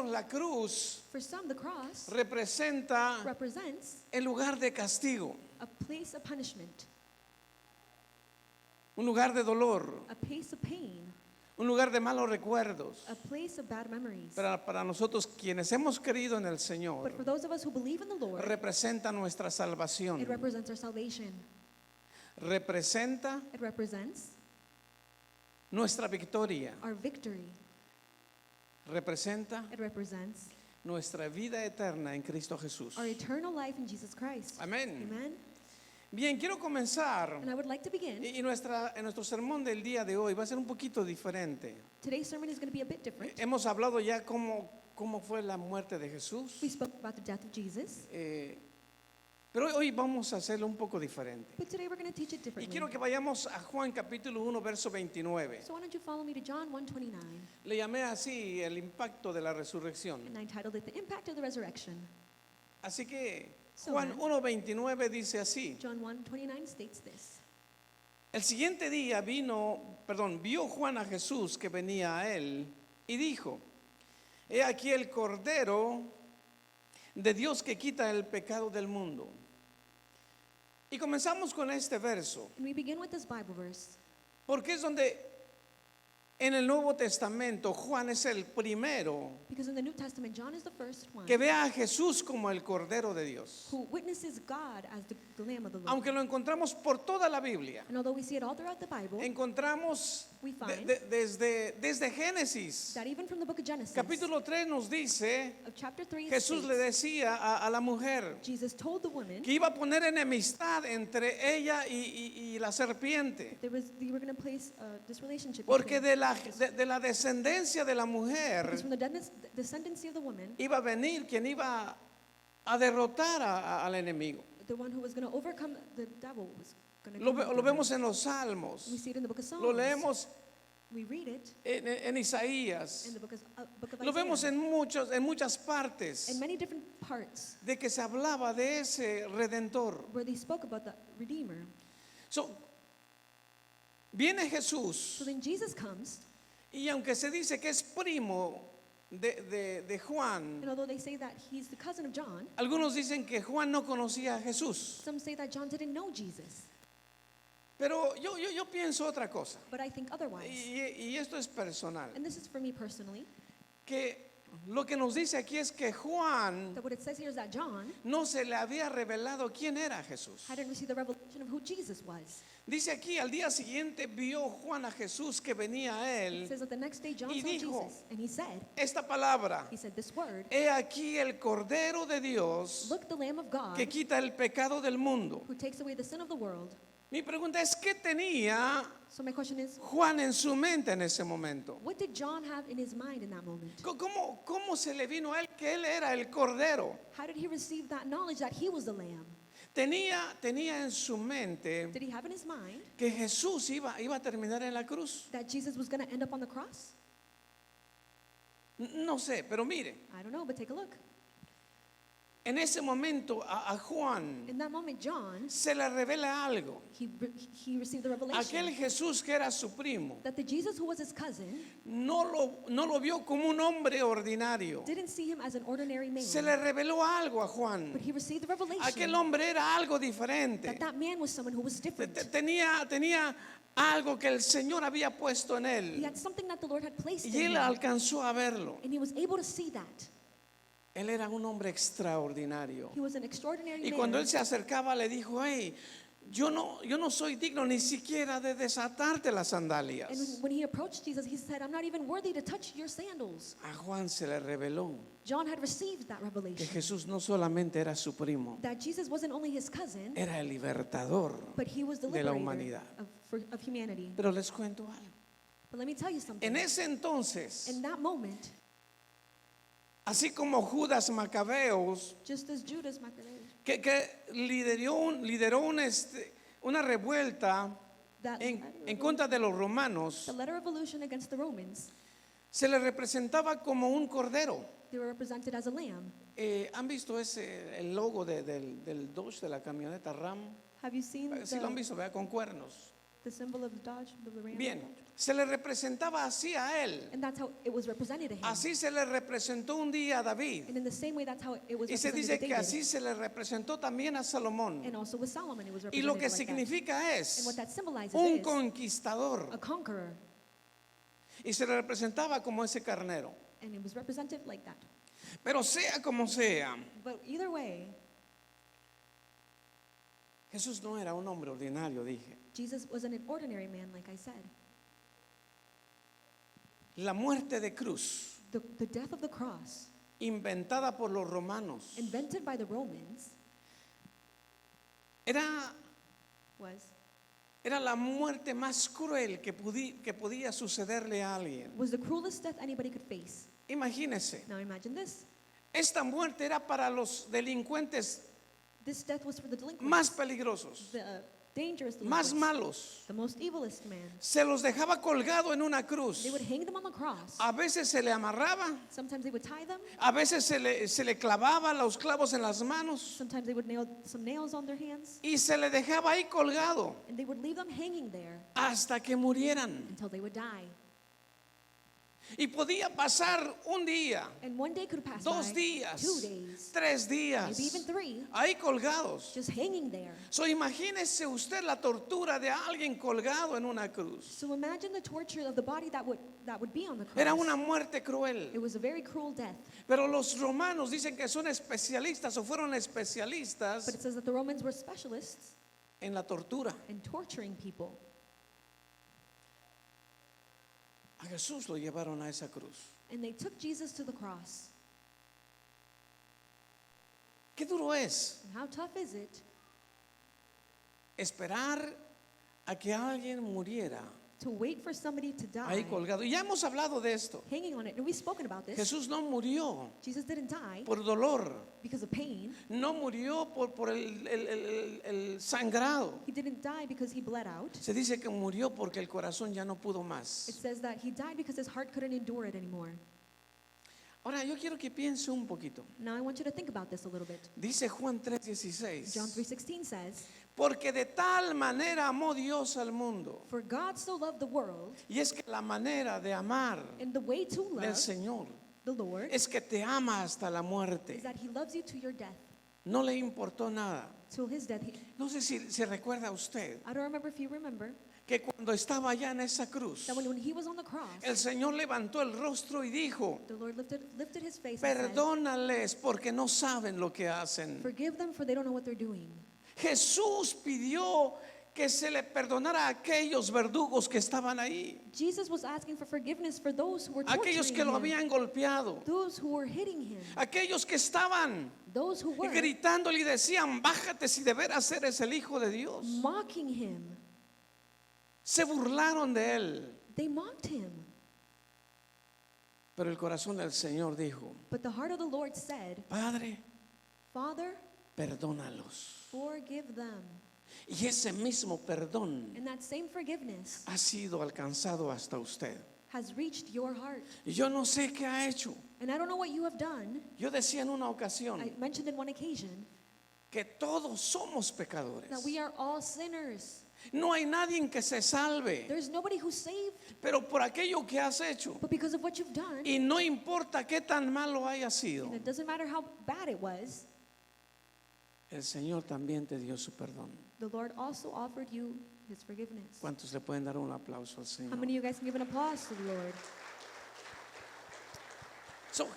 otros la cruz For some, the cross representa represents el lugar de castigo, a place of punishment, un lugar de dolor, a place of pain, un lugar de malos recuerdos. a place of bad memories. Para nosotros quienes hemos creído en el Señor, But for those of us who believe in the Lord, representa nuestra it salvación, represents our salvation. representa It represents nuestra victoria, our victory. representa It represents nuestra vida eterna en Cristo Jesús. our eternal life in Jesus Christ. Amén. Amen. Bien, quiero comenzar And I would like to begin. y nuestro sermón del día de hoy va a ser un poquito diferente. Today's sermon is going to be a bit different. Hemos hablado ya cómo fue la muerte de Jesús, We spoke about the death of Jesus, pero hoy vamos a hacerlo un poco diferente. but today we're going to teach it Y differently. quiero que vayamos a Juan capítulo 1, verso 29. So why don't you follow me to John 1:29, Le llamé así el impacto de la resurrección. and I titled it The Impact of the Resurrection. Así que So Juan then, 1:29 dice así: John 1:29 states this. el siguiente día vio Juan a Jesús que venía a él y dijo: he aquí el Cordero de Dios que quita el pecado del mundo. Y comenzamos con este verso, And we begin with this Bible verse porque es donde en el Nuevo Testamento Juan es el primero because in the New Testament, John is the first one que ve a Jesús como el Cordero de Dios. who witnesses God as the Lamb of the Lord. Aunque lo encontramos por toda la Biblia, And although we see it all throughout the Bible, encontramos we find desde Génesis that even from the book of Genesis, capítulo 3 nos dice, of chapter 3, it Jesús le states, decía a la mujer Jesus told the woman que iba a poner enemistad entre ella y la serpiente, they were going to place this relationship porque between, de la descendencia de la mujer because from the descendancy of the woman, iba a venir quien iba a derrotar al enemigo. the one who was going to overcome the devil was going to Lo vemos en los Salmos, We see it in the book of Psalms. lo leemos We read it en Isaías, in the book of lo vemos Isaiah. en muchas partes In many different parts de que se hablaba de ese Redentor. where they spoke about the Redeemer. So, viene Jesús So then Jesus comes, y aunque se dice que es primo de Juan, and although they say that he's the cousin of John, algunos dicen que Juan no conocía a Jesús. some say that John didn't know Jesus. Pero yo pienso otra cosa, But I think otherwise. y esto es personal, And this is for me personally, que lo que nos dice aquí es que Juan that what it says here is that John no se le había revelado quién era Jesús. hadn't received the revelation of who Jesus was. Dice aquí, al día siguiente vio Juan a Jesús que venía a It él says that the next day John y saw dijo, Jesus, and he said esta palabra: this word, he aquí el Cordero de Dios look, the Lamb of God que quita el pecado del mundo. who takes away the sin of the world. Mi pregunta es, ¿qué tenía So my question is, Juan en su mente en ese momento? what did John have in his mind in that moment? ¿Cómo se le vino a él que él era el Cordero? How did he receive that knowledge that he was the Lamb? Tenía en su mente Did he have in his mind que Jesús iba a terminar en la cruz. that Jesus was going to end up on the cross? No sé, pero mire, I don't know, but take a look. en ese momento a Juan In that moment, John, se le revela algo. he received the revelation Aquel Jesús que era su primo that the Jesus who was his cousin no lo vio como un hombre ordinario. didn't see him as an ordinary man, Se le reveló algo a Juan. but he received the revelation Aquel hombre era algo diferente. that man was someone who was different. Tenía algo que el Señor había puesto en He él had something that the Lord had placed y in él him, alcanzó a verlo. and he was able to see that. Él era un hombre extraordinario. He was an extraordinary Y man. cuando él se acercaba le dijo: hey, yo no soy digno ni siquiera de desatarte las sandalias. And when he approached Jesus, he said, I'm not even worthy to touch your sandals. A Juan se le reveló John had received that que revelation, Jesús no solamente era su primo, that Jesus wasn't only his cousin, era el libertador but he was the de la liberator humanidad. of humanity. Pero les cuento algo. But let me tell you something. En ese entonces, In that moment, así como Judas Macabeos, just as Judas Maccabeus, que lideró una revuelta that en contra de los romanos, the letter of revolution against the Romans, se le representaba como un cordero. they were represented as a lamb. ¿Han visto el logo del Dodge, de la camioneta Ram? Have you seen Sí lo han visto, ¿verdad? Con cuernos. The symbol of the Dodge, the ram. Bien, se le representaba así a él. And that's how it was represented to him. Así se le representó un día a David. And in the same way, that's how it was Y se represented dice to que David. así se le representó también a Salomón. And also with Solomon, it was Y lo represented que like that. significa And es what that symbolizes un is a conquistador. conqueror. Y se le representaba como ese carnero. And it was represented like that. Pero sea como sea, But either way, Jesús no era un hombre ordinario, dije. Jesus wasn't an ordinary man, like I said. La muerte de cruz, The death of the cross, inventada por los romanos, invented by the Romans, era was la muerte más cruel que podía sucederle a alguien. the cruelest death anybody could face. Imagínese, Now imagine this. esta muerte era para los delincuentes This death was for the delinquents, más peligrosos, the dangerous más delinquents, malos. the most evilest man. Se los dejaba colgado en una cruz. They would hang them on the cross. A veces se le amarraba, Sometimes they would tie them. a veces se le clavaba los clavos en las manos Sometimes they would nail some nails on their hands. y se le dejaba ahí colgado And they would leave them hanging there hasta que murieran. until they would die. Y podía pasar un día, And one day could pass 2 by, días, 2 days, 3 días, maybe even 3, ahí colgados. just hanging there. So, imagínese usted la tortura de alguien colgado en una cruz. So imagine the torture of the body that would be on the cross. Era una muerte It cruel. was a very cruel death. Pero los romanos dicen que son especialistas o fueron But especialistas it says that the Romans were specialists en la tortura. in torturing people. A Jesús lo llevaron a esa cruz. And they took Jesus to the cross. Qué duro es And how tough is it esperar a que alguien muriera to wait for somebody to die ahí colgado. Y ya hemos hablado de esto. hanging on it? And we've spoken about this. Jesús no murió Jesus didn't die por dolor, because of pain. no murió por el sangrado. He didn't die because he bled out. Se dice que murió porque el corazón ya no pudo It más. says that he died because his heart couldn't endure it anymore. Ahora yo quiero que piense un poquito. Now I want you to think about this a little bit. Dice Juan 3:16. John 3:16 says, Porque de tal manera amó Dios al mundo. "For God so loved the world," Y es que la manera de amar and the way to del love Señor the Lord es que te ama hasta la is muerte. that he loves you to your death. No le importó nada. Till his death. No sé si se recuerda usted I don't remember if you remember que cuando estaba allá en esa cruz, that when he was on the cross, el Señor levantó el rostro y dijo, the Lord lifted his face and said, perdónales porque no saben lo que hacen. "Forgive them, for they don't know what they're doing." Jesús pidió que se le perdonara a aquellos verdugos que estaban ahí, Jesus was asking for forgiveness for those who were torturing aquellos que lo him, habían golpeado, those who were hitting him, aquellos que estaban those who were gritándole y decían, bájate si de veras eres el Hijo de Dios. mocking him. Se burlaron de él, They mocked him. pero el corazón del Señor dijo, But the heart of the Lord said, Padre, "Father, perdónalos. forgive them." Y ese mismo perdón And that same forgiveness ha sido alcanzado hasta usted. has reached your heart. Y yo no sé qué ha hecho. And I don't know what you have done. Yo decía en una I ocasión mentioned in one occasion que todos somos pecadores. that we are all sinners. No hay nadie que se salve, There's nobody who's saved, pero por aquello que has hecho. but because of what you've done, Y no importa qué tan malo haya sido, and it doesn't matter how bad it was, el Señor también te dio su perdón. the Lord also offered you his forgiveness. ¿Cuántos le pueden dar un aplauso al How Señor? many of you guys can give an applause to the Lord? So,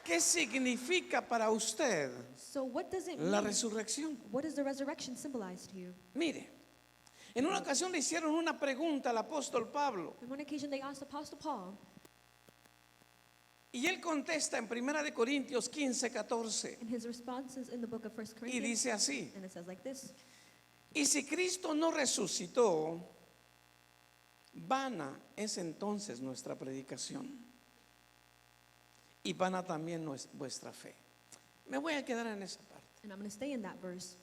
¿qué significa para usted So what does it la mean? resurrección? What does the resurrection symbolize to you? Mire, en una ocasión le hicieron una pregunta al apóstol Pablo On one occasion they asked Apostle Paul, y él contesta en 1 de Corintios 15:14 and his response is in the book of 1 y Corinthians, dice así: and it says like this: y si Cristo no resucitó, vana es entonces nuestra predicación y vana también vuestra fe. Me voy a quedar en esa parte. And I'm going to stay in that verse.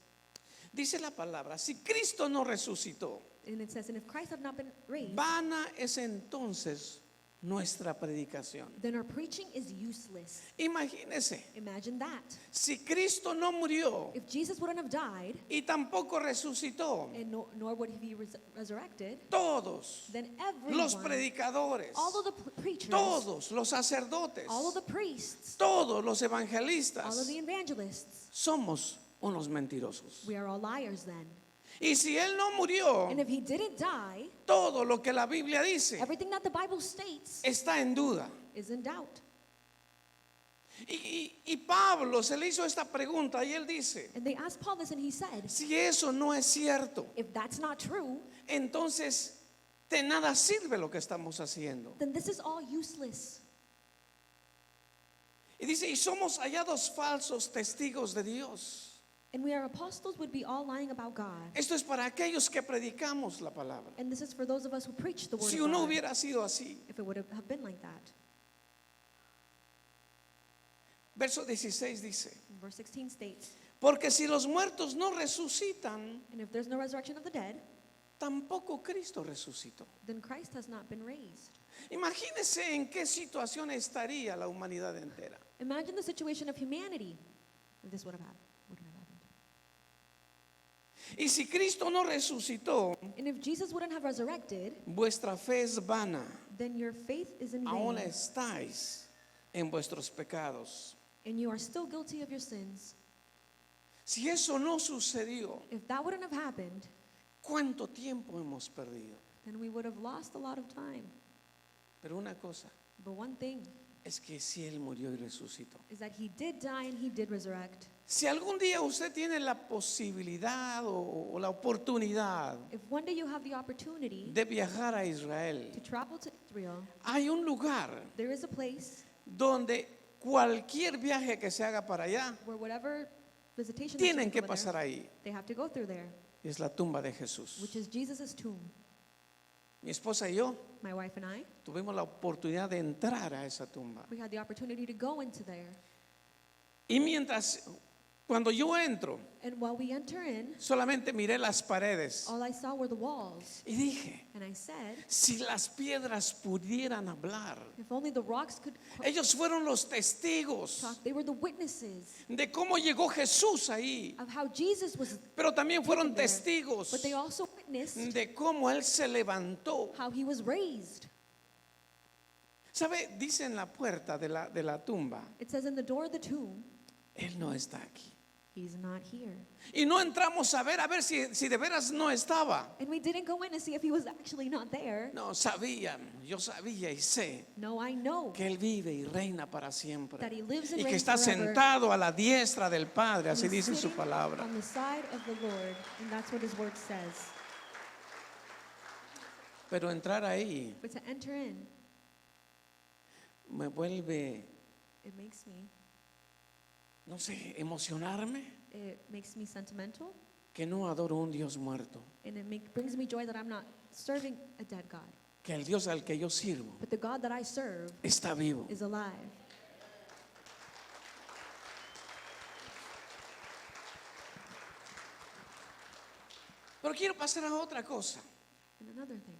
Dice la palabra, si Cristo no resucitó, And it says, "And if Christ had not been raised, vana es entonces nuestra predicación. then our preaching is useless. Imagínese, Imagine that. si Cristo no murió If Jesus wouldn't have died, y tampoco resucitó, and nor would he be resurrected, todos then los everyone, predicadores, all of the preachers, todos los sacerdotes, all of the priests, todos los all of evangelistas, the evangelists, somos unos mentirosos. we are all liars then. Y si Él no murió, And if he didn't die, todo lo que la Biblia dice everything that the Bible states está en duda. is in doubt. Y Pablo se le hizo esta pregunta y él dice, And they asked Paul this, and he said, si eso no es cierto, if that's not true, entonces de nada sirve lo que estamos haciendo. then this is all useless. Y dice, y somos hallados falsos testigos de Dios. And we are apostles would be all lying about God. Esto es para aquellos que predicamos la palabra. And this is for those of us who preach the word Si of uno God. hubiera sido así. If it would have been like that. Verso 16 dice, And verse 16 states, porque si los muertos no resucitan, and if there's no resurrection of the dead, tampoco Cristo resucitó. then Christ has not been raised. Imagínese en qué situación estaría la humanidad entera. Imagine the situation of humanity if this would have happened. Y si Cristo no resucitó, And if Jesus wouldn't have resurrected, vuestra fe es vana. then your faith is in Aún vain, estáis en vuestros pecados. and you are still guilty of your sins. Si eso no sucedió, If that wouldn't have happened, ¿cuánto tiempo hemos perdido? then we would have lost a lot of time. Pero una cosa But one thing es que si Él murió y resucitó. is that he did die and he did resurrect. Si algún día usted tiene la posibilidad o la oportunidad If one day you have the opportunity de viajar a Israel, to travel to Israel, hay un lugar there is a place donde cualquier viaje que se haga para allá, where whatever visitation they tienen take que over pasar there, ahí. they have to go through there, Es la tumba de Jesús. which is Jesus' tomb. Mi esposa y yo My wife and I, tuvimos la oportunidad de entrar a esa tumba. we had the opportunity to go into there. Y cuando yo entro, And while we enter in, solamente miré las paredes all I saw were the walls. y dije, And I said, si las piedras pudieran hablar. if only the rocks could Ellos fueron los testigos talk. They were the witnesses de cómo llegó Jesús ahí, of how Jesus was, pero también fueron taken there. testigos But they also witnessed de cómo Él se levantó. how he was raised. ¿Sabe? Dice en la puerta de la tumba, It says in the door of the tomb, Él no está aquí. he's not here. Y no entramos a ver si de veras no estaba. And we didn't go in to see if he was actually not there. No, sabían, yo sabía y sé No, I know que Él vive y reina para siempre. that he lives and Y que reigns está forever. sentado a la diestra del Padre, And así he's dice su sitting palabra. on the side of the Lord, and that's what his word says. Pero entrar ahí But to enter in, me vuelve, it makes me no sé, emocionarme sentimental, que no adoro un Dios muerto, and brings me joy that I'm not serving a dead God, que el Dios al que yo sirvo but the God that I serve está vivo. is alive. Pero quiero pasar a otra cosa. And another thing,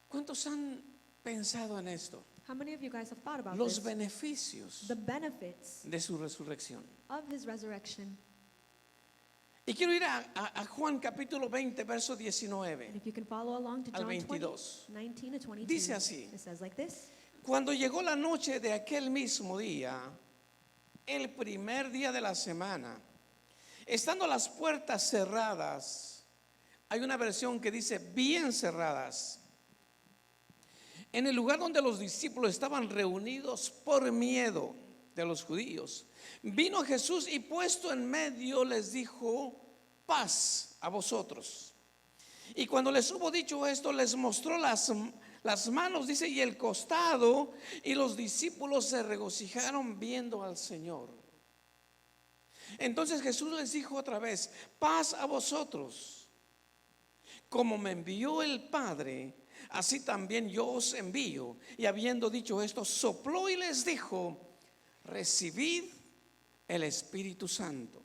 ¿Cuántos han pensado en esto? how many of you guys have thought about Los this? beneficios The benefits de su resurrección. of his resurrection. Y quiero ir a Juan capítulo 20, verso And 19. if you can follow along to Al John 20, 22. 19 to 22, Dice así. it says like this. Cuando llegó la noche de aquel mismo día, el primer día de la semana, estando las puertas cerradas, hay una versión que dice bien cerradas, en el lugar donde los discípulos estaban reunidos por miedo de los judíos, vino Jesús y puesto en medio les dijo, paz a vosotros. Y cuando les hubo dicho esto, les mostró las manos, dice, y el costado, y los discípulos se regocijaron viendo al Señor. Entonces Jesús les dijo otra vez, paz a vosotros. Como me envió el Padre, así también yo os envío. Y habiendo dicho esto, sopló y les dijo, recibid el Espíritu Santo.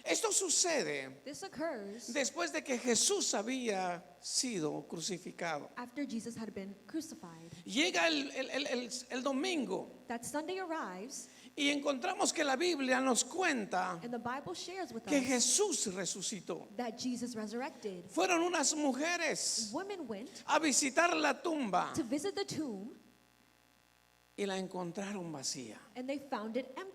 Esto sucede This occurs después de que Jesús había sido crucificado. after Jesus had been crucified. Llega el domingo That Sunday arrives, y encontramos que la Biblia nos cuenta and the Bible shares with que us Jesús resucitó. that Jesus resurrected. Fueron unas mujeres Women went a visitar la tumba to visit the tomb, y la encontraron vacía. and they found it empty.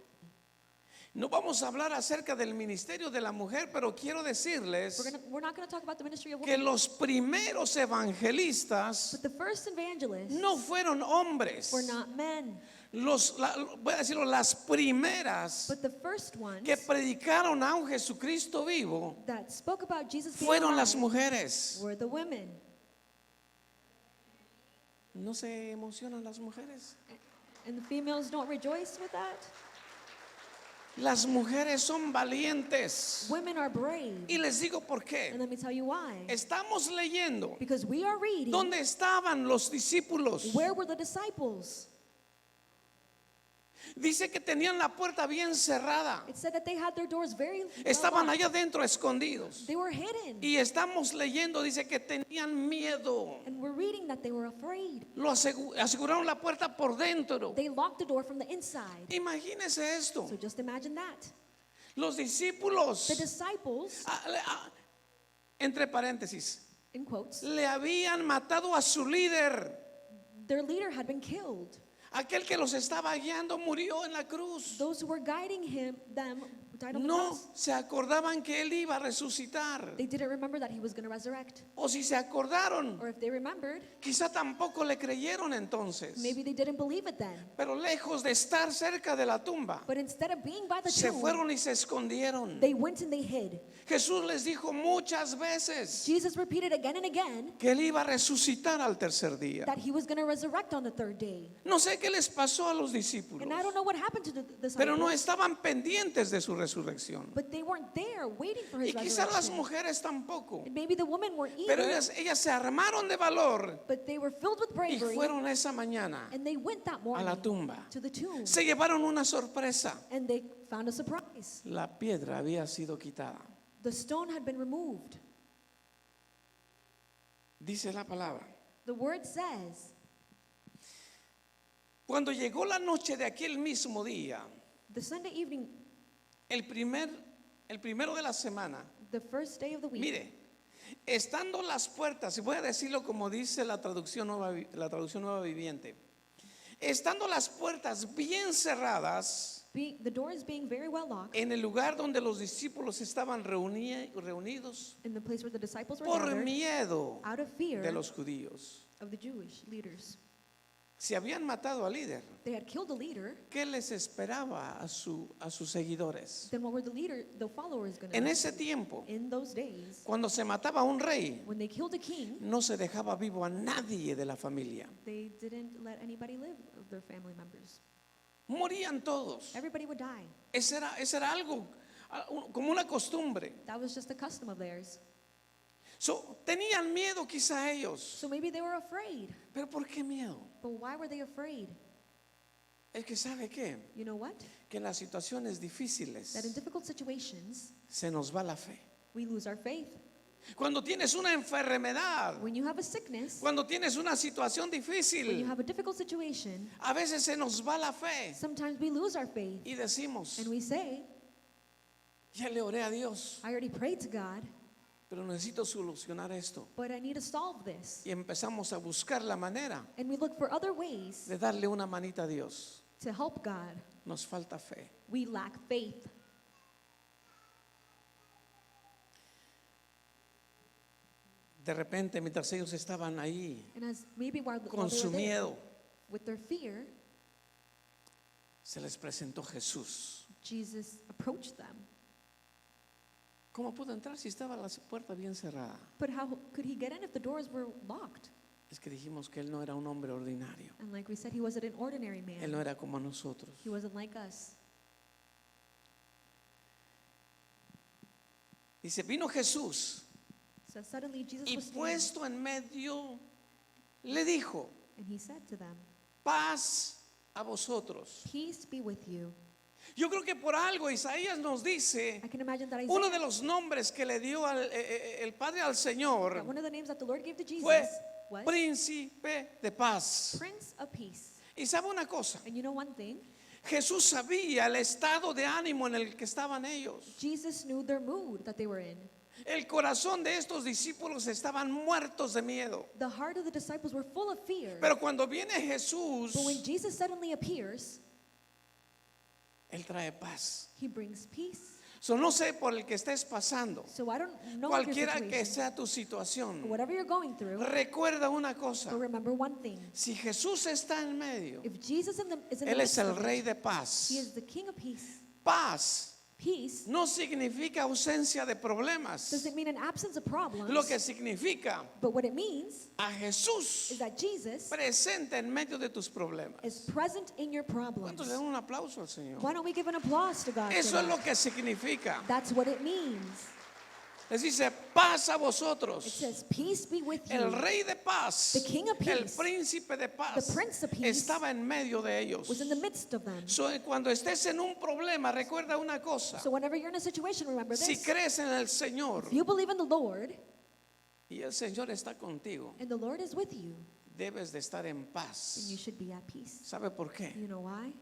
No vamos a hablar acerca del ministerio de la mujer, pero quiero decirles We're not going to talk about the ministry of que women, los primeros evangelistas but the first evangelists no fueron hombres. were not men, Voy a decirlo, las primeras but the first ones que predicaron a un Jesucristo vivo that spoke about Jesus being fueron las alive mujeres. were the women. ¿No se emocionan las mujeres? And the females don't rejoice with that. Las mujeres son valientes. Women are brave. Y les digo por And qué. let me tell you why. Estamos leyendo Because we are reading, dónde estaban los discípulos. where were the disciples? Dice que tenían la puerta bien cerrada. It said that they had their doors very well Estaban locked. allá adentro escondidos. They were hidden. Y estamos leyendo, dice que tenían miedo. And we're reading that they were afraid. Aseguraron la puerta por dentro. They locked the door from the inside. Imagínese esto. So just imagine that. Los discípulos, The disciples, entre paréntesis, in quotes, le habían matado a su líder. their leader had been killed. Aquel que los estaba guiando murió en la cruz. Those who were guiding them died on the No cross. se acordaban que él iba a resucitar. They didn't remember that he was going to resurrect. O si se acordaron, Or if they remembered, quizá tampoco le creyeron entonces. maybe they didn't believe it then. Pero lejos de estar cerca de la tumba, But instead of being by the se tomb, fueron y se escondieron. they went and they hid. Jesús les dijo muchas veces Jesus repeated again and again que él iba a resucitar al tercer día. that he was going to resurrect on the third day. No sé qué les pasó a los discípulos, And I don't know what happened to the pero no disciples, estaban pendientes de su resurrección. but they weren't there waiting for his Y quizás las resurrection. mujeres tampoco. And maybe the women weren't Pero either, ellas se armaron de valor but they were filled with y bravery, fueron esa mañana and they went that a morning la tumba. to the tomb, Se llevaron una sorpresa. and they found a surprise. La piedra había sido quitada. The stone had been removed. Dice la palabra. The word says, Cuando llegó la noche de aquel mismo día, the Sunday evening, el primero de la semana, the first day of the week, mire, estando las puertas, y voy a decirlo como dice la traducción nueva viviente, estando las puertas bien cerradas the doors being very well locked, en el lugar donde los discípulos estaban reunidos in the place where the disciples were por gathered, miedo out of fear de los judíos. of the Jewish leaders. Si habían matado al líder, They had killed the leader, ¿qué les esperaba a sus seguidores? then what were the followers going to En do? ese tiempo, In those days, cuando se mataba a un rey, when they killed a king, no se dejaba vivo a nadie de la familia. they didn't let anybody live of their family members. Morían todos. Everybody would die. Ese era algo como una costumbre. That was just a custom of theirs. Tenían miedo quizá ellos. So maybe they were afraid. ¿Pero por qué miedo? But why were they afraid? Es que ¿sabe qué? You know what? Que en las situaciones difíciles That in difficult situations, se nos va la fe. we lose our faith. Cuando tienes una enfermedad, When you have a sickness, cuando tienes una situación when you difícil, have a difficult situation, a veces se nos va la fe sometimes we lose our faith. y decimos, And we say, ya le oré a Dios, I already prayed to God, pero necesito solucionar esto. but I need to solve this. Y empezamos a buscar la manera And we look for other ways de darle una manita a Dios. to help God. Nos falta fe. We lack faith. De repente, mientras ellos estaban ahí And as maybe while con they su were there, miedo, with their fear, se les presentó Jesús. Jesus approached them. ¿Cómo pudo entrar si estaba la puerta bien cerrada? But how could he get in if the doors were locked? Es que dijimos que él no era un hombre ordinario. And like we said, he wasn't an ordinary Él man. no era como nosotros. He wasn't like us. Dice, vino Jesús So suddenly Jesus y was standing, puesto en medio, le dijo, and he said to them, paz a vosotros. peace be with you. Yo creo que por algo Isaías nos dice, I can imagine that uno Isaiah, de los nombres que le dio el Padre al that Señor one of the names that the Lord gave to Jesus fue was Príncipe de Paz. Prince of Peace. Y sabe una cosa, And you know one thing? Jesús sabía el estado de ánimo en el que estaban ellos. Jesus knew their mood that they were in. El corazón de estos discípulos estaban muertos de miedo. The heart of the disciples were full of fear. Pero cuando viene Jesús, But when Jesus suddenly appears, Él trae paz. he brings peace. So, no sé por el que estés pasando, So I don't know what your cualquiera que situation, sea tu situación, whatever you're going through, recuerda una cosa. but remember one thing. Si Jesús está en medio, If Jesus is in the Él es midst el of it, Rey de paz. he is the King of Peace. Paz Peace no significa ausencia de problemas. doesn't mean an absence of problems, Lo que significa but what it means a Jesús is that Jesus presente en medio de tus problemas. is present in your problems. ¿Cuántos le dan un aplauso al Señor? Why don't we give an applause to God for Eso es that? lo que significa. That's what it means. Les dice, paz a It vosotros. says, peace be with you. El Rey de paz, The King of el Peace, Príncipe de paz, the Prince of Peace, estaba en medio de ellos. was in the midst of them. So, cuando estés en un problema, recuerda una cosa. So whenever you're in a situation, remember Si this. crees en el Señor If you believe in the Lord y el Señor está contigo, and the Lord is with you, debes de estar en then you paz. should be at peace. ¿Sabe por qué? You know why?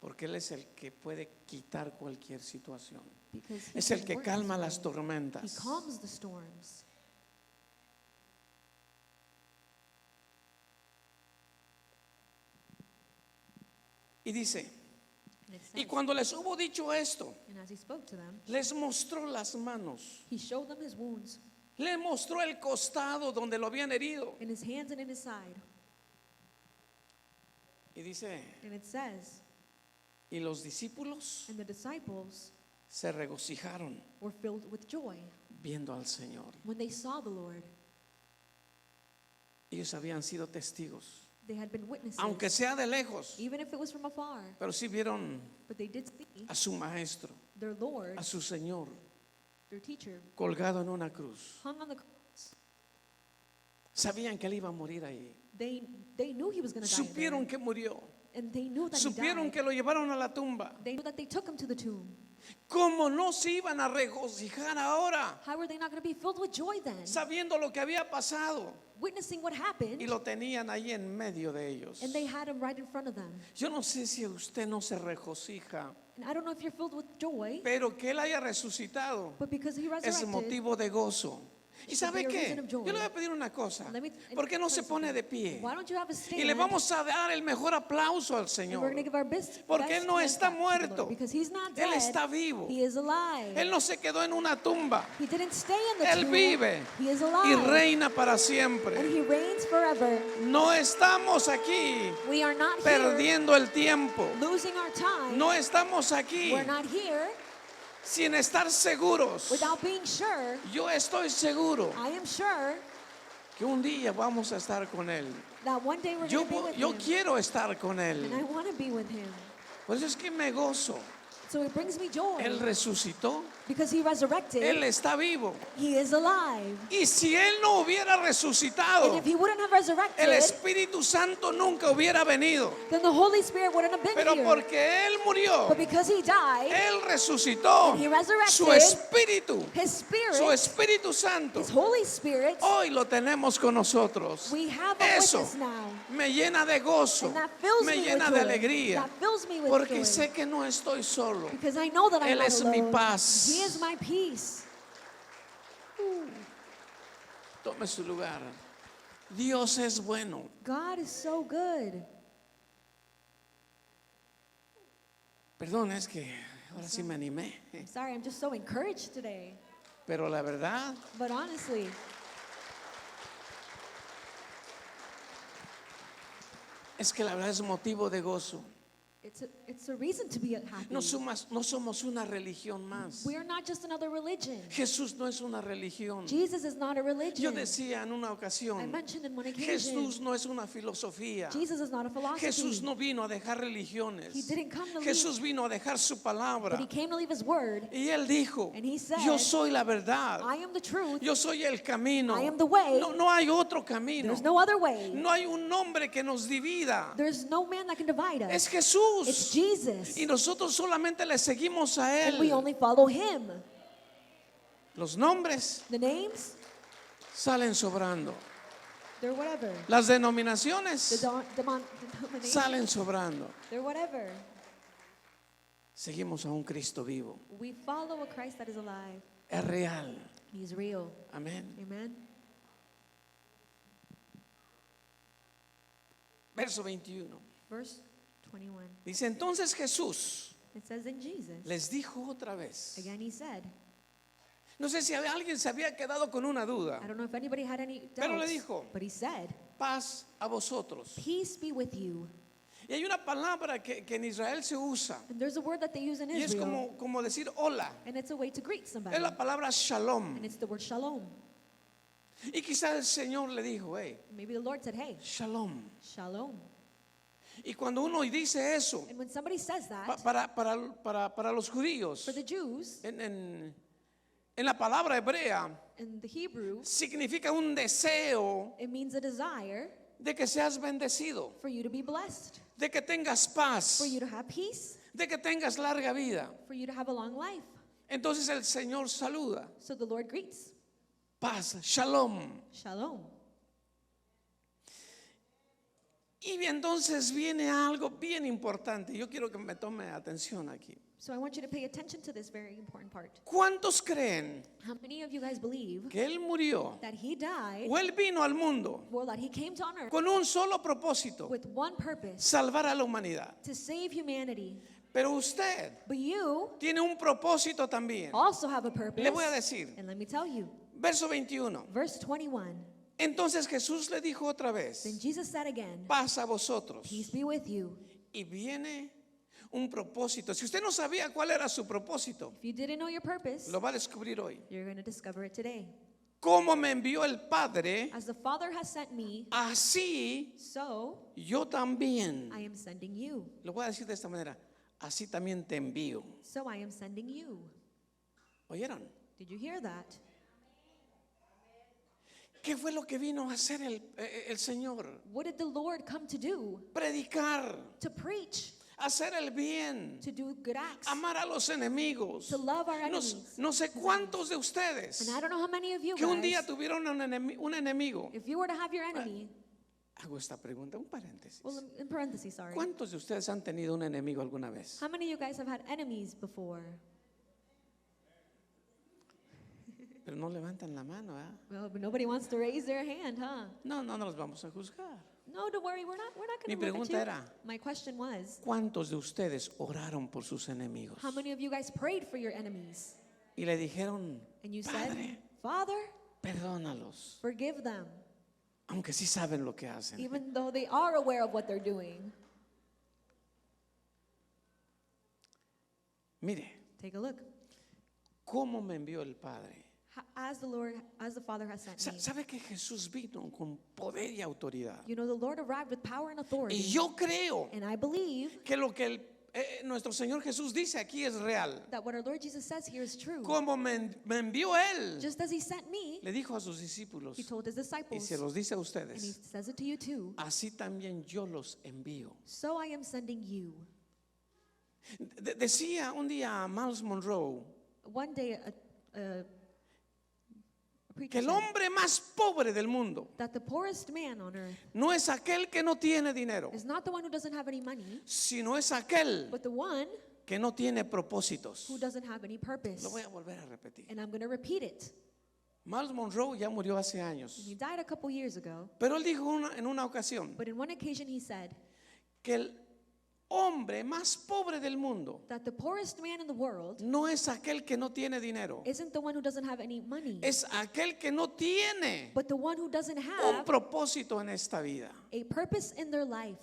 Porque Él es el que puede quitar cualquier situación. Because he Es el can que work calma his las way. He tormentas. calms the storms. Y dice, And it y says, cuando les hubo dicho esto, and as he spoke to them, les mostró las manos, he showed them his wounds le mostró el costado donde lo habían herido. in his hands and in his side. Y dice, And it says, y los discípulos and the disciples se regocijaron were filled with joy viendo al Señor. when they saw the Lord. Ellos habían sido testigos, They had been witnesses, aunque sea de lejos, even if it was from afar, pero sí vieron but they did see a su maestro, their Lord, a su Señor, their teacher, colgado en una cruz. hung on the cross. Sabían que él iba a morir ahí. They knew he was going to die there, Supieron que murió. and they knew that he Supieron died. que lo llevaron a la tumba. They knew that they took him to the tomb. ¿Cómo no se iban a regocijar ahora, How were they not going to be filled with joy then, sabiendo lo que había pasado? witnessing what happened, Y lo tenían ahí en medio de ellos. and they had him right in front of them? Yo no sé si usted no se regocija, And I don't know if you're filled with joy, pero que él haya resucitado but because he es resurrected, motivo de gozo. ¿Y should sabe be a qué? reason of joy. Yo le voy a pedir una cosa. Let me- ¿Por qué no se first pone of de all, pie? why don't you have a Y le stand? vamos a dar el mejor aplauso al And we're Señor. going to give our best, Porque best Él no hand está clap to the Lord, muerto. because he's not Él dead. está vivo. He is alive. Él no se quedó en una tumba. He didn't stay in the Él tomb. vive He is y alive. reina para And siempre. he reigns forever. No estamos aquí We are not here perdiendo el tiempo. losing our time. No estamos aquí We're not here sin estar seguros. without being sure. Yo estoy seguro I am sure que un día vamos a estar con Él. that one day we're Yo, going to be with yo him. quiero estar con And I Él. want to be with him. Por eso es que me gozo. So it brings me joy Él resucitó. because he resurrected. Él está vivo. He is alive. Y si Él no hubiera And resucitado, if he wouldn't have resurrected, el Espíritu Santo nunca hubiera venido. then the Holy Spirit wouldn't have been Pero here. porque Él murió, But because he died, Él resucitó. And he resurrected Su Espíritu, his su Spirit, Espíritu Santo, his Holy Spirit, hoy lo tenemos con nosotros. we have him with Eso us now. me llena de gozo, And that fills me me llena with de joy. alegría, That fills me with porque joy. sé que no estoy solo. Because I know that I'm Él not es mi alone. paz. He is my peace. Tome su lugar. Dios es bueno. God is so good. Perdón, es que ahora sí me animé. I'm sorry, I'm just so encouraged today. Pero la verdad But honestly, es que la verdad es motivo de gozo. it's a reason to be happy. No somos una religión más. We are not just another religion. Jesús no es una religión. Jesus is not a Yo religion. decía en una I ocasión, mentioned in one occasion, Jesús no es una filosofía. Jesus is not a philosophy. Jesús no vino a dejar religiones. He didn't come to leave, Jesús vino a dejar su but palabra. he came to leave his word. Y él dijo, And he said, yo soy la verdad. I am the truth. Yo soy el camino. I am the way. No hay otro camino. There's no other way. No hay un nombre que nos divida. There's no man that can divide us. Es Jesús. It's Jesús. Jesus. Y nosotros solamente le seguimos a And we Él. only follow him. Los nombres The names, salen sobrando. they're whatever. Las The denominaciones denomination, salen sobrando. they're whatever. Seguimos a un Cristo vivo. We follow a Christ that is alive. Es real. He's real. Amén. Amen. Verso 21. Verse 21. Dice, entonces Jesús It says in Jesus, les dijo otra vez. again he said, No sé si alguien se había quedado con una duda. I don't know if anybody had any Pero le doubts, dijo, but he said, paz a vosotros. peace be with you. Y hay una palabra que en Israel se usa. And there's a word that they use in Y es Israel, como decir hola. and it's a way to greet somebody. Es la palabra shalom. And it's the word shalom. Y quizás el Señor le dijo, hey, Maybe the Lord said, hey, shalom. shalom. Y cuando uno dice eso, And when somebody says that, para los judíos, for the Jews, en la palabra hebrea, in the Hebrew, significa un deseo it means a desire de que seas bendecido, for you to be blessed, de que tengas paz, for you to have peace, de que tengas larga vida. for you to have a long life. Entonces el Señor saluda, So the Lord greets, paz, shalom. shalom. Y entonces viene algo bien importante. Yo quiero que me tome atención aquí. So I want you to pay attention to this very important part. ¿Cuántos creen How many of you guys believe que Él murió that he died, o Él vino al mundo well, that he came to on earth con un solo propósito, with one purpose, salvar a la humanidad? to save humanity? Pero usted But you tiene un propósito también. also have a purpose. Le voy a decir, And let me tell you, verso 21. verse 21, Entonces Jesús le dijo otra then vez, Jesus said again, paz a vosotros. peace be with you. Y viene un propósito. Si usted no sabía cuál era su propósito, If you didn't know your purpose, lo va a descubrir hoy. you're going to discover it today. Como me envió el Padre, As the Father has sent me, así so yo también. I am sending you. Lo voy a decir de esta manera, así también te envío. So I am sending you. ¿Oyeron? Did you hear that? ¿Qué fue lo que vino a hacer el Señor? What did the Lord come to do? Predicar, To preach, hacer el bien, to do good acts, amar a los enemigos. to love our No, enemies. no sé cuántos de ustedes And I don't know how many of you que un día guys, tuvieron un enemigo. if you were to have your enemy, Hago esta pregunta, un paréntesis. well, in parentheses, sorry. ¿Cuántos de ustedes han tenido un enemigo alguna vez? How many of you guys have had enemies before? Pero no levantan la mano, ¿eh? Well, but nobody wants to raise their hand, huh? No los vamos a juzgar. No, don't worry, we're not Mi going to look pregunta at you. era, My question was, ¿cuántos de ustedes oraron por sus enemigos? how many of you guys prayed for your enemies? Y le dijeron, And you said, Padre, Father, perdónalos, forgive them, aunque sí saben lo que hacen. even though they are aware of what they're doing. Mire, Take a look. ¿cómo me envió el Padre? As the Father has sent me. ¿Sabe que Jesús vino con poder y autoridad? You know, the Lord arrived with power and Y authority. yo creo And I believe que lo que nuestro Señor Jesús dice aquí es real. that what our Lord Jesus says here is true. Como me envió Él, Just as he sent me, le dijo a sus discípulos, he told his y disciples, se los dice a and he ustedes, says it to you too, así también yo los envío. so I am sending you. Decía un día Miles Monroe One day, a que preacher el said hombre más pobre del mundo that the poorest man on earth no es aquel que no tiene dinero, is not the one who doesn't have any money, sino es aquel but the one que no tiene propósitos. who doesn't have any purpose. Lo voy a volver a repetir. And I'm going to repeat it. Miles Monroe ya murió hace And años, he died a couple years ago, pero él dijo en una ocasión but in one occasion he said que el hombre más pobre del mundo that the poorest man in the world no es aquel que no tiene dinero, isn't the one who doesn't have any money, es aquel que no tiene but the one who doesn't un have propósito en esta vida. a purpose in their life.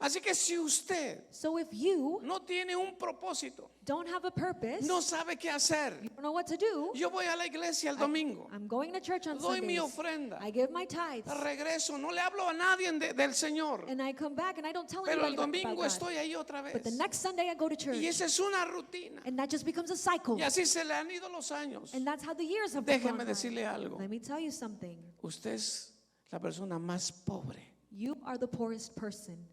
Así que si usted So if you no tiene un propósito, don't have a purpose, no sabe qué hacer, you don't know what to do, yo voy a la iglesia el domingo, I'm going to church on doy mi Sundays, ofrenda, I give my tithes, regreso, no le hablo a nadie del Señor, and I come back and I don't tell pero anybody el about domingo God. estoy ahí otra But the vez. next Sunday I go to church, Y esa es una rutina. and that just becomes a cycle. Y así se le han ido los años. And that's how the years have Déjeme gone by. decirle algo. Let me tell you something. Usted es la persona más pobre You are the poorest person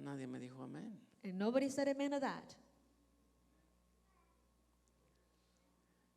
Nadie me dijo amén. And nobody said amen to that.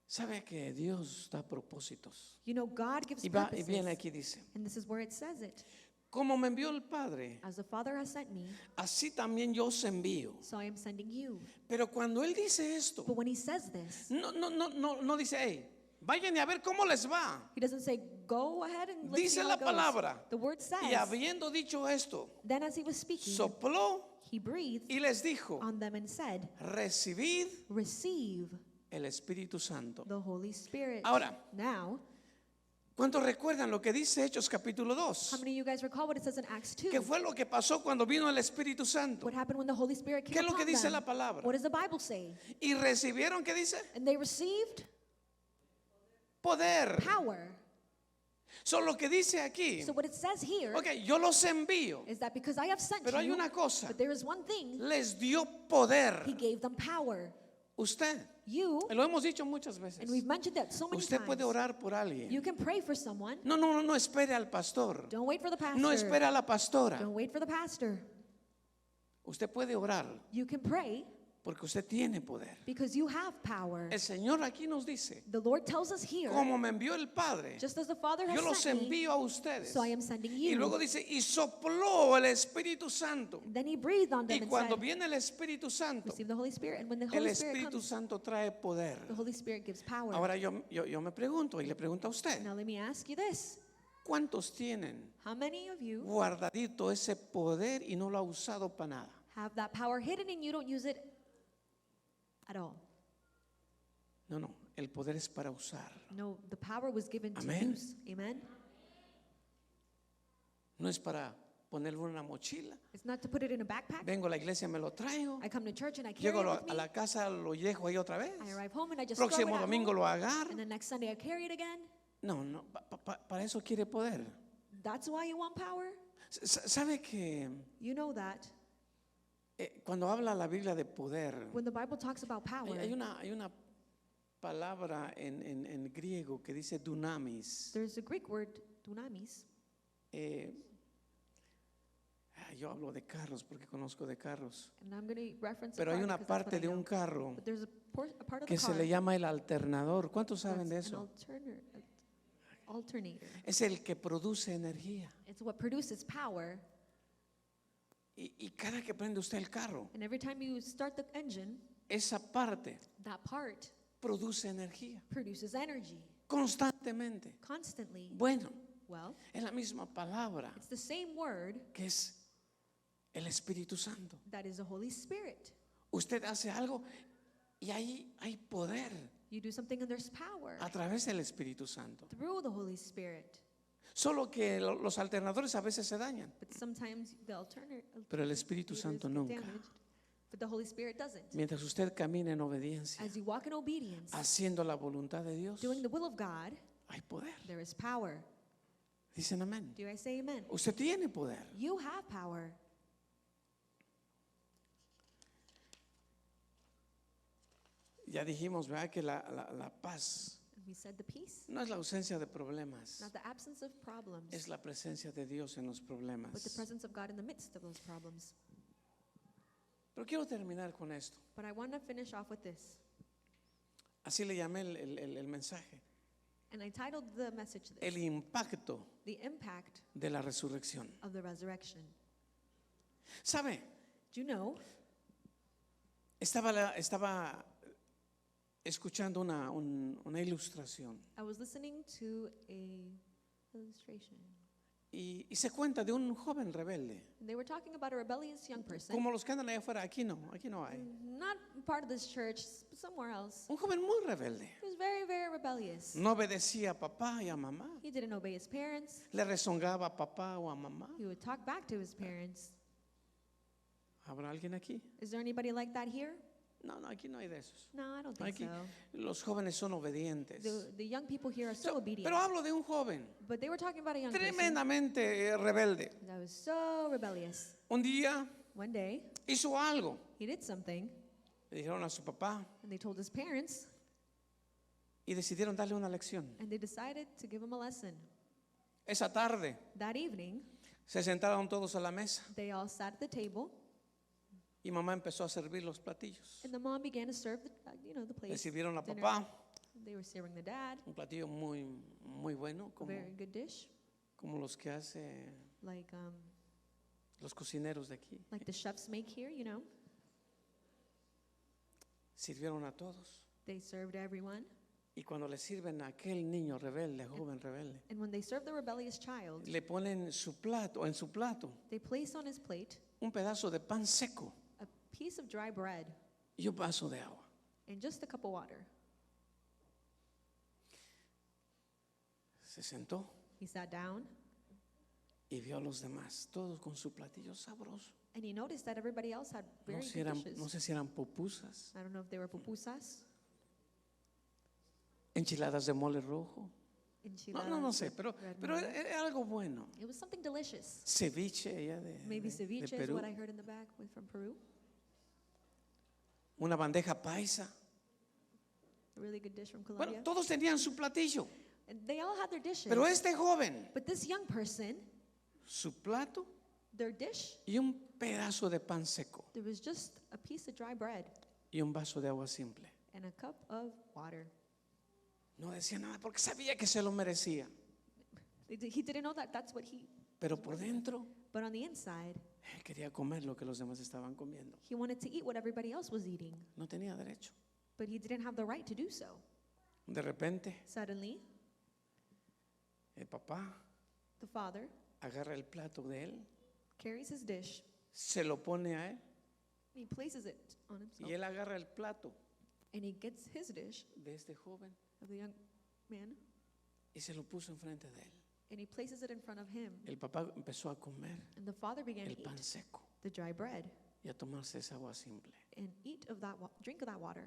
Sabe que Dios da propósitos. You know, God gives Y purposes. viene aquí dice, And this is where it says it. como me envió el Padre, As the Father has sent me, así también yo os envío. so I am sending you. Pero cuando Él dice esto, But when he says this, no dice, hey, vayan y a ver cómo les va. he doesn't say, go ahead and let's see Dice how la it goes. palabra. The word says, Y habiendo dicho esto, then as he was speaking, sopló he breathed y les dijo, on them and said, recibid receive el Espíritu Santo. the Holy Spirit. Ahora, Now, ¿cuántos recuerdan lo que dice Hechos capítulo how 2? many of you guys recall what it says in Acts 2? ¿Qué fue lo que pasó cuando vino el Espíritu Santo? What happened when the Holy Spirit ¿Qué came es lo que upon dice them? la palabra? What does the Bible say? Y recibieron, ¿qué dice? And they received Poder. power. Solo lo que dice aquí, So what it says here ok, yo los envío, is that because I have sent pero hay you, una cosa, but there is one thing, les dio poder. he gave them power. Usted, You, lo hemos dicho muchas veces, and we've mentioned that so many usted puede times, orar por alguien. you can pray for someone. No espere al pastor, Don't wait for the pastor. no espere a la pastora. Don't wait for the pastor. Usted puede orar You can pray porque usted tiene poder. because you have power. El Señor aquí nos dice, The Lord tells us here, como me envió el Padre, just as the Father has yo los sent me, envío a ustedes. so I am sending Y you. luego dice, y sopló el Espíritu Santo. Then he breathed on them Y and cuando said, viene el Espíritu Santo, receive the Holy Spirit. And when the el Holy Spirit Espíritu comes, Santo trae poder. the Holy Spirit gives power. Ahora yo me pregunto y le pregunto a usted, Now let me ask you this. ¿cuántos tienen How many of you guardadito ese poder y no lo ha usado para nada? have that power hidden and you don't use it at all? No, el poder es para usar. No, the power was given to Amén. use. Amen. No es para ponerlo en una mochila. It's not to put it in a backpack. Vengo a la iglesia, me lo traigo. I come to church and I carry Llego it with a me. la casa, lo dejo ahí otra vez. I arrive home and I just throw it Próximo at domingo home. lo agarro. And then next Sunday I carry it again. No, para eso quiere poder. That's why you want power? ¿Sabe que You know that. Cuando habla la Biblia de poder, When the Bible talks about power, hay una palabra en griego que dice dunamis? there's a Greek word, dunamis. Yo hablo de carros porque conozco de carros. And I'm going to reference Pero a hay car una because that's what parte I de know. un carro But there's a part of que the se car le llama el alternador. ¿Cuántos saben de that's an eso? alternator. Es el que produce energía. It's what produces power. Y cada que prende usted el carro, And every time you start the engine, esa parte that part produce energía produces energy constantemente. constantly. Bueno, Well, es la misma palabra it's the same word que es el Espíritu Santo. that is the Holy Spirit. Usted hace algo y ahí hay poder You do something and there's power a través del Espíritu Santo. through the Holy Spirit. Solo que los alternadores a veces se dañan, But sometimes the pero el Espíritu Santo nunca. But the Holy Spirit doesn't. Mientras usted camina en obediencia, As you walk in obedience, haciendo la voluntad de Dios, doing the will of God, hay poder. there is power. Dicen amén. Do I say amen? Usted tiene poder. You have power. Ya dijimos, ¿verdad? Que la paz And we said the peace, no es la ausencia de problemas, not the absence of problems, es la presencia de Dios en los but the problemas. presence of God in the midst of those problems. Pero quiero terminar con esto. But I want to finish off with this. Así le llamé el mensaje. And I titled the message El this, impacto The Impact de la resurrección. of the Resurrection. ¿Sabe? Do you know, Estaba escuchando una ilustración I was listening to a illustration. y se cuenta de un joven rebelde. And they were talking about a rebellious young person. Como los que andan allá afuera, aquí no hay. Not part of this church, somewhere else. Un joven muy rebelde. He was very, very rebellious. No obedecía a papá y a mamá. He didn't obey his parents. Le rezongaba a papá o a mamá. He would talk back to his parents. ¿Habrá alguien aquí? Is there anybody like that here? No, aquí no hay de esos. No, I don't think Aquí so. los jóvenes son obedientes. The young people here are so obedient. Pero hablo de un joven But they were talking about a young person tremendamente rebelde. that was so rebellious. Un día One day, hizo algo. he did something, Le dijeron a su papá and they told his parents, y decidieron darle una lección. and they decided to give him a lesson. Esa tarde That evening, se sentaron todos a la mesa they all sat at the table, Y mamá empezó a servir los platillos. And the mom began to serve the, the Le plate. sirvieron a dinner. papá They were serving the dad. un platillo muy, muy bueno, A very como, good dish, como los que hace like los cocineros de aquí. the chefs make here. Sirvieron a todos. They served everyone. Y cuando le sirven a aquel niño rebelde, joven rebelde, And when they served the rebellious child, le ponen su plato, en su plato, they placed on his plate un pedazo de pan seco a piece of dry bread y un vaso de agua. and just a cup of water. Se sentó He sat down y vio a los demás, todos con su platillo sabroso. and he noticed that everybody else had very No good dishes. sé si eran pupusas, I don't know if they were pupusas, enchiladas de mole rojo. enchiladas. No sé, with pero red pero mole. era algo bueno. It was something delicious. Ceviche allá de Maybe ceviche is Perú. what I heard in the back from Peru. Una bandeja paisa. A really good dish from Bueno, Colombia. todos tenían su platillo, And they all had their dishes. pero este joven, But this young person, su plato their dish, y un pedazo de pan seco there was just a piece of dry bread y un vaso de agua simple. and a cup of water. No decía nada porque sabía que se lo merecía, He didn't know that that's what pero por dentro but on the inside, él quería comer lo que los demás estaban comiendo. he wanted to eat what everybody else was eating, No tenía derecho. but he didn't have the right to do so. De repente, Suddenly, el papá the father agarra el plato de él, carries his dish, se lo pone a él he places it on y himself, él agarra el plato and he gets his dish de este joven of the young man, y se lo puso enfrente de él. and he places it in front of him. El papá empezó a comer And the father began to el pan eat seco the dry bread y a tomarse esa agua simple and drink of that water,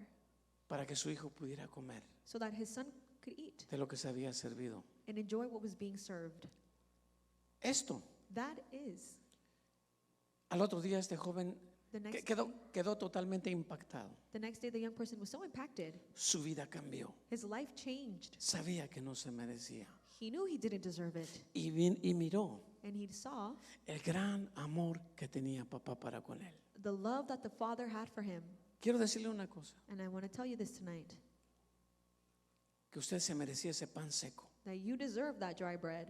para que su hijo pudiera comer so that his son could eat de lo que se había servido. and enjoy what was being served. Esto, That is, al otro día este joven the next quedó totalmente impactado. the next day the young person was so impacted, Su vida cambió. his life changed. Sabía que no se merecía. He knew he didn't deserve it, Y miró and he saw el gran amor que tenía papá para con él. the love that the father had for him. Quiero decirle una cosa, And I want to tell you this tonight, que usted se merecía ese pan seco. that you deserve that dry bread.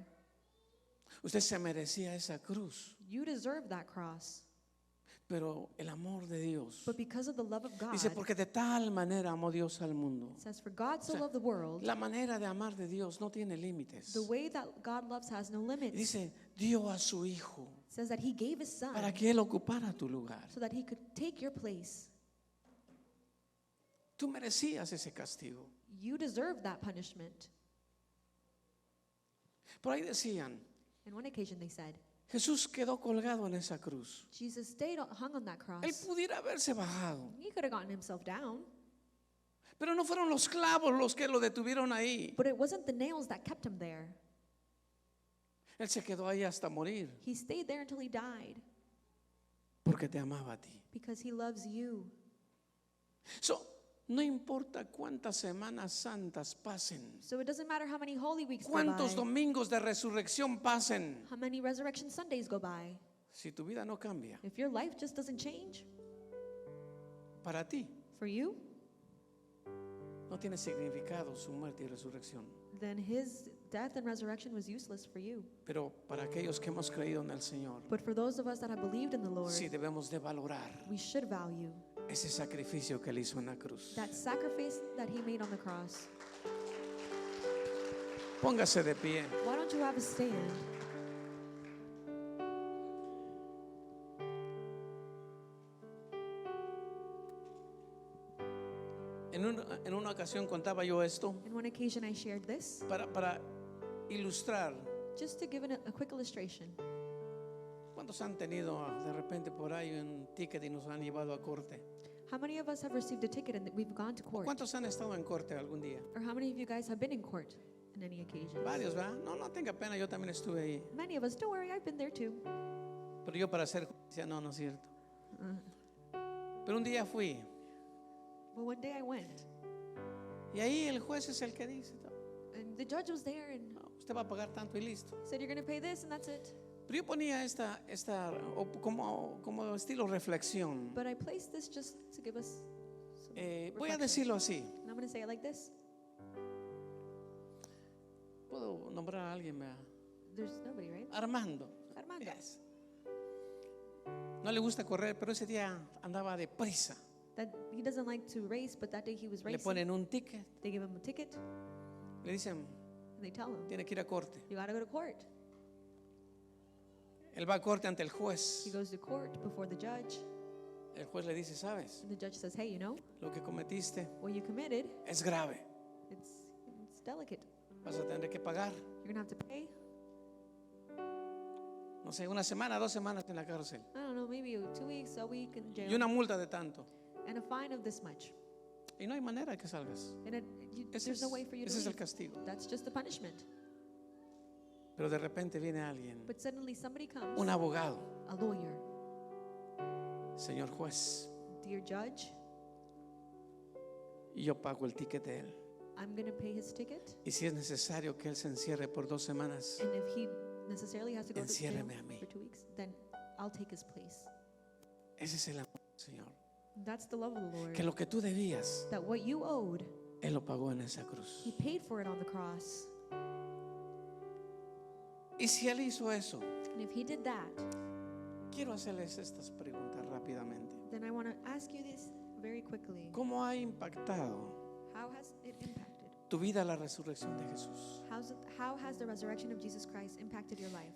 Usted se merecía esa cruz. You deserve that cross. Pero el amor de Dios, But because of the love of God, dice, porque de tal manera amó Dios al mundo. it says, for God so O sea, loved the world, La manera de amar de Dios no tiene límites. the way that God loves has no limits. Dice, dio a su hijo It says that he gave his son para que él ocupara tu lugar. so that he could take your place. Tú merecías ese castigo. You deserve that punishment. Por ahí decían, On one occasion they said, Jesús quedó colgado en esa cruz. Jesus hung on that cross. Él pudiera haberse bajado, He could have gotten himself down, pero no fueron los clavos los que lo detuvieron ahí. but it wasn't the nails that kept him there. Él se quedó ahí hasta morir He stayed there until he died porque te amaba a ti. because he loves you. So, no importa cuántas semanas santas pasen, So it doesn't matter how many Holy Weeks go cuántos by, domingos de resurrección pasen, how many Resurrection Sundays go by. si tu vida no cambia If your life just doesn't change para ti, for you, no tiene significado su muerte y resurrección. then his death and resurrection was useless for you. Pero para aquellos que hemos creído en el Señor, But for those of us that have believed in the Lord, sí debemos de valorar we should value ese sacrificio que él hizo en la cruz. that sacrifice that he made on the cross. Póngase de pie. Why don't you have a stand? En una ocasión contaba yo esto On one occasion I shared this para ilustrar. just to give a quick illustration. ¿Cuántos han tenido de repente por ahí un ticket y nos han llevado a corte? How many of us have received a ticket and that we've gone to court? ¿Cuántos han estado en corte algún día? Or how many of you guys have been in court on any occasion? Varios, ¿verdad? No tenga pena, yo también estuve ahí. Many of us, don't worry, I've been there too. Pero yo para hacer justicia, no es cierto. Uh, Pero un día fui But one day I went, y ahí el juez es el que dice, and the judge was there and no, usted va a pagar tanto y listo. said, you're going to pay this and that's it. Pero yo ponía como estilo reflexión. But I placed this just to give us some Voy a reflection. decirlo así. And I'm going to say it like this. Puedo nombrar a alguien, ¿verdad? There's nobody, right? Armando. Armando. Yes. No le gusta correr, pero ese día andaba deprisa. That he doesn't like to race, but that day he was Le racing. ponen un ticket. They give him a ticket Le dicen, and they tell him, tiene que ir a corte. you got to go to court. Él va a corte ante el He juez. goes to court before the judge. El juez le dice, ¿sabes? And the judge says, hey, you know, Lo que cometiste what you committed, es grave. it's delicate. Vas a tener que pagar, You're going to have to pay, no sé, una semana, 2 semanas en la cárcel. I don't know, maybe 2 weeks, a week in jail. Y una multa de tanto. And a fine of this much. Y no hay manera que salgas. And Ese there's no way for you to es el leave. castigo. That's just the punishment. Pero de repente viene alguien, But suddenly somebody comes, un abogado, a lawyer, señor juez, dear judge, y yo pago el ticket de él. I'm going to pay his ticket. Y si es necesario que él se encierre por 2 semanas, And if he necessarily has to go to jail Enciérreme a mí. for 2 weeks, then I'll take his place. ese es el amor del Señor. That's the love of the Lord. Que lo que tú debías, That what you owed, Él lo pagó en esa cruz. he paid for it on the cross. Y si Él hizo eso, And if he did that, quiero hacerles estas preguntas rápidamente. then I want to ask you this very quickly. ¿Cómo ha impactado How has it impacted? tu vida la resurrección de Jesús? How has the resurrection of Jesus Christ impacted your life?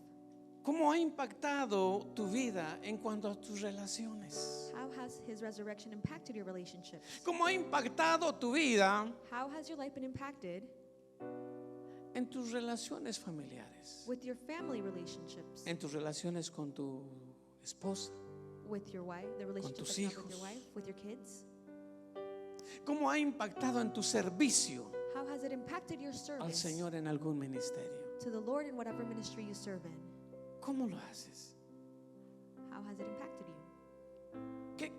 ¿Cómo ha impactado tu vida en cuanto a tus relaciones? How has his resurrection impacted your relationships? ¿Cómo ha impactado tu vida How has your life been impacted en tus relaciones familiares? with your family relationships, En tus relaciones con tu esposa. with your wife, the relationship tus that you have with your hijos. wife, with your kids? ¿Cómo ha impactado en tu servicio How has it impacted your al service Señor en algún ministerio? to the Lord in whatever ministry you serve in? ¿Cómo lo haces? How has it impacted you?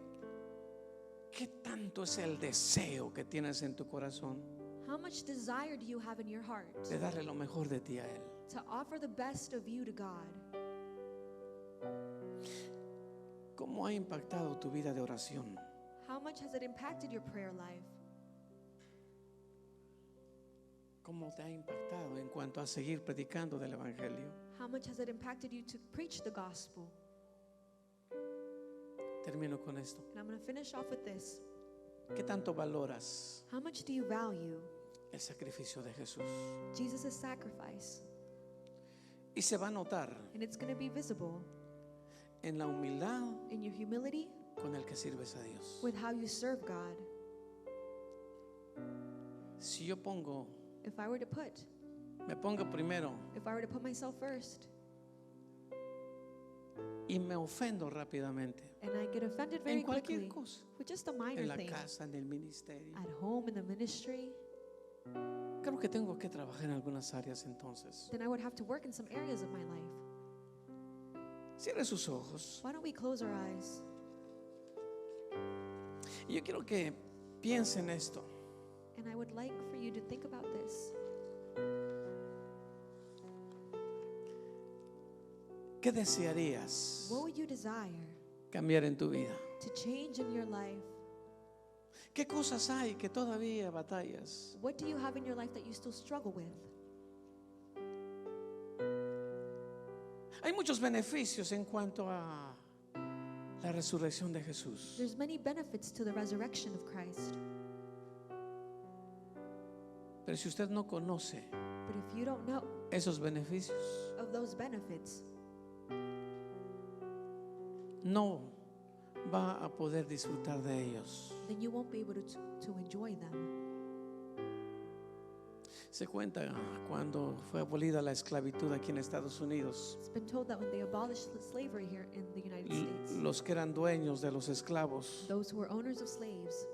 ¿Qué tanto es el deseo que tienes en tu corazón How much desire do you have in your heart de darle lo mejor de ti a Él? to offer the best of you to God? ¿Cómo ha impactado tu vida de oración? How much has it impacted your prayer life? ¿Cómo te ha impactado en cuanto a seguir predicando del Evangelio? How much has it impacted you to preach the gospel? Termino con esto. And I'm going to finish off with this. ¿Qué tanto valoras How much do you value el sacrificio de Jesús? Jesus' sacrifice? Y se va a notar And it's going to be visible en la humildad in your humility con el que sirves a Dios. with how you serve God. Si yo If I were to put, me pongo primero if I were to put myself first y me ofendo rápidamente and I get offended very en cualquier quickly cosa, with just a en minor la thing, casa, en el ministerio, at home, in the ministry, creo que tengo que trabajar en algunas áreas entonces. then I would have to work in some areas of my life. Cierre sus ojos. Why don't we close our eyes? Y yo quiero que piense en esto. And I would like for you to think about this. ¿Qué desearías What would you desire cambiar en tu vida? to change in your life? ¿Qué cosas hay que todavía batallas? What do you have in your life that you still struggle with? Hay muchos beneficios en cuanto a la resurrección de Jesús. There's many benefits to the resurrection of Christ. Pero si usted no conoce But if you don't know esos beneficios, of those benefits, no va a poder disfrutar de ellos. then you won't be able to enjoy them. Se cuenta cuando fue abolida la esclavitud aquí en Estados Unidos, It's been told that when they abolished slavery here in the United States, los que eran dueños de los esclavos those who were owners of slaves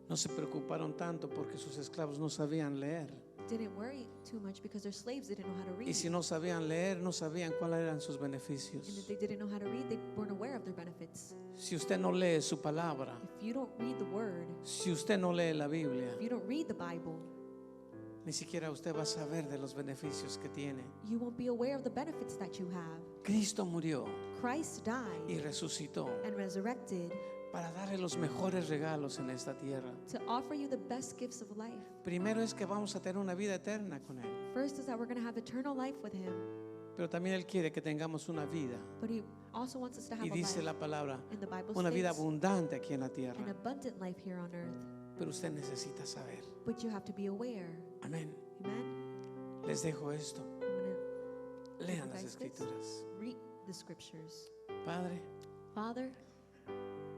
no se preocuparon tanto porque sus esclavos no sabían leer. didn't worry too much because their slaves didn't know how to read. Y si no sabían leer, no sabían cuáles eran sus And if beneficios. they didn't know how to read, they weren't aware of their benefits. Si usted no lee su palabra, If you don't read the word, si usted no lee la Biblia, if you don't read the Bible, Ni siquiera usted va a saber de los beneficios que tiene. You won't be aware of the benefits that you have. Cristo murió Christ died y resucitó and resurrected para darle los mejores regalos en esta tierra. to offer you the best gifts of life. Primero es que vamos a tener una vida eterna con Él, First is that we're going to have eternal life with Him, pero también Él quiere que tengamos una vida, but He also wants us to have y a dice life. la palabra, And the Bible una vida states abundante aquí en la an tierra. abundant life here on earth. Pero usted necesita saber. But you have to be aware. Amén. Amen. Les dejo esto. I'm going to Lean las Guys, this- escrituras. read the scriptures. Padre, Father,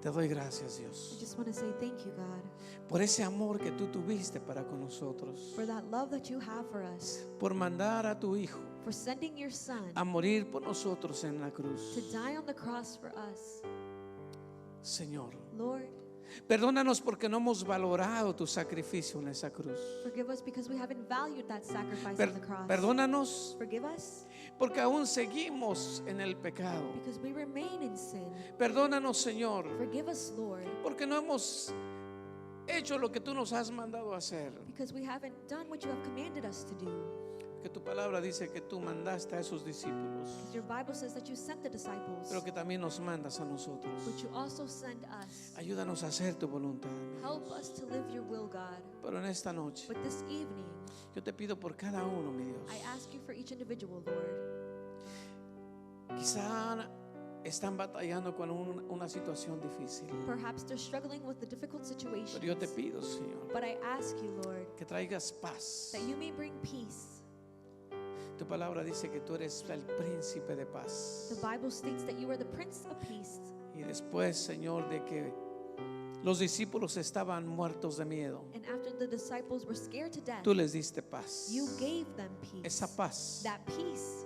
te doy gracias, I Dios, just want to say thank you, God, por ese amor que tú tuviste para con nosotros, for that love that you have for us, por mandar a tu Hijo for sending your Son a morir por nosotros en la cruz. to die on the cross for us. Señor, Lord, perdónanos porque no hemos valorado tu sacrificio en esa cruz. forgive us because we haven't valued that sacrifice Per- on the cross. perdónanos Forgive us porque aún seguimos en el pecado. because we remain in sin. Perdónanos, Señor, Forgive us, Lord, porque no hemos hecho lo que tú nos has mandado a hacer. because we haven't done what you have commanded us to do. Que tu palabra dice que tú mandaste a esos discípulos, Because your Bible says that you sent the disciples, pero que también nos mandas a nosotros. but you also send us. Ayúdanos a hacer tu voluntad, mi Help Dios. us to live your will, God. Pero en esta noche But this evening, yo te pido por cada uno, mi Dios. I ask you for each individual, Lord. Quizá están batallando con una situación difícil, Perhaps they're struggling with the difficult situations. pero yo te pido, Señor, But I ask you, Lord, que traigas paz. that you may bring peace. Tu palabra dice que tú eres el príncipe de paz. The Bible states that you are the Prince of Peace. Y después, Señor, de que los discípulos estaban muertos de miedo, And after the disciples were scared to death, tú les diste paz. you gave them peace. Esa paz, That peace,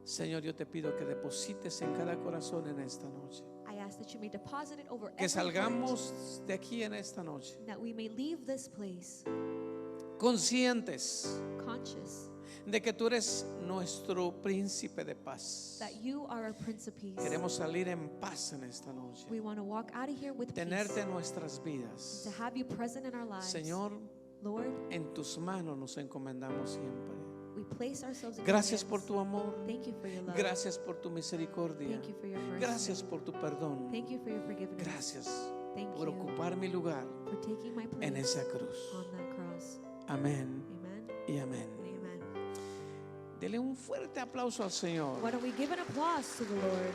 Señor, yo te pido que deposites en cada corazón en esta noche. I ask that you may deposit it over Que every heart, salgamos de aquí en esta noche that we may leave this place conscientes conscious de que tú eres nuestro príncipe de paz. that you are our Prince of Peace. Queremos salir en paz en esta noche, We want to walk out of here with tenerte peace, en nuestras vidas. to have you present in our lives. Señor, Lord, en tus manos nos encomendamos siempre. we place ourselves in Gracias your por hands. tu amor, Thank you for your love. gracias por tu misericordia, Thank you for your mercy. gracias por tu perdón, Thank you for your forgiveness. gracias Thank por you ocupar mi lugar for taking my place en esa cruz. on that cross. Amén Amen y amén. and amen. Dele un fuerte aplauso al Señor. Why don't we give an applause to the Lord?